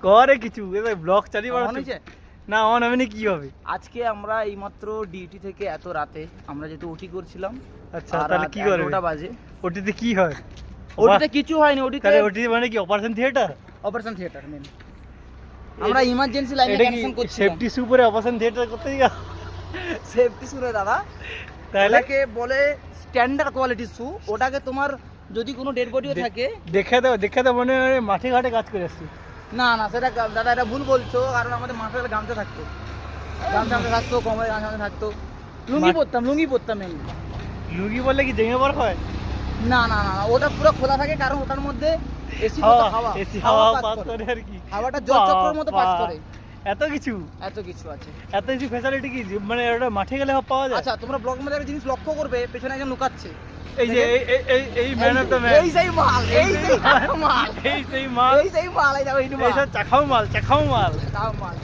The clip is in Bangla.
করে কিছু এবার ব্লগ চালিয়ে অন বাড়াচ্ছে হয়েছে? না অন হবে না কি হবে আজকে আমরা এইমাত্র ডিউটি থেকে এত রাতে আমরা যেহেতু ওটি করছিলাম, আচ্ছা তাহলে কি করে ওটা বাজে। ওটিতে কি হয় ওটিতে কিছু হয়নি, ওটিতে তাহলে ওটি মানে কি অপারেশন থিয়েটার অপারেশন থিয়েটার মেন। আমরা ইমার্জেন্সি লাইনে এটা কি অ্যাকশন করছিলাম। সেফটি শু পরে অপারেশন থিয়েটার করতে গিয়া সেফটি শু রে দাদা, তাহলে এটাকে বলে স্ট্যান্ডার্ড কোয়ালিটি শু। ওটাকে তোমার যদি কোনো ডেড বডিও থাকে, দেখে দাও মনে হয় মাঠে ঘাটে কাজ করে আসছি না না সেটা দাদা এটা ভুল বলছো, কারণ আমাদের মাথায় গামছা থাকতো, গামছা থাকতো, কোমরে গামছা থাকতো, লুঙ্গি পরতাম মেনলি। লুঙ্গি বললে কি জেঙে পড় হয় না না না ওটা পুরো খোলা থাকে, কারণ ওটার মধ্যে এসি হাওয়া এসি হাওয়া পাস পাস করে। করে আর কি হাওয়াটা জল চক্রের মতো পাস করে। এত কিছু এত কিছু আছে। এত কিছু ফ্যাসিলিটি কি মানে ওটা মাঠে গেলে পাওয়া যায় আচ্ছা তোমরা ব্লগ মধ্যে একটা জিনিস লক্ষ্য করবে, পেছনে একজন লুকাচ্ছে। এই যে এই ম্যান অফ দ্য ম্যান এই সেই মাল, এই সেই মাল, এই সেই মাল এই সেই মাল, এই দেখো এই এইসব চাখাও মাল মাল।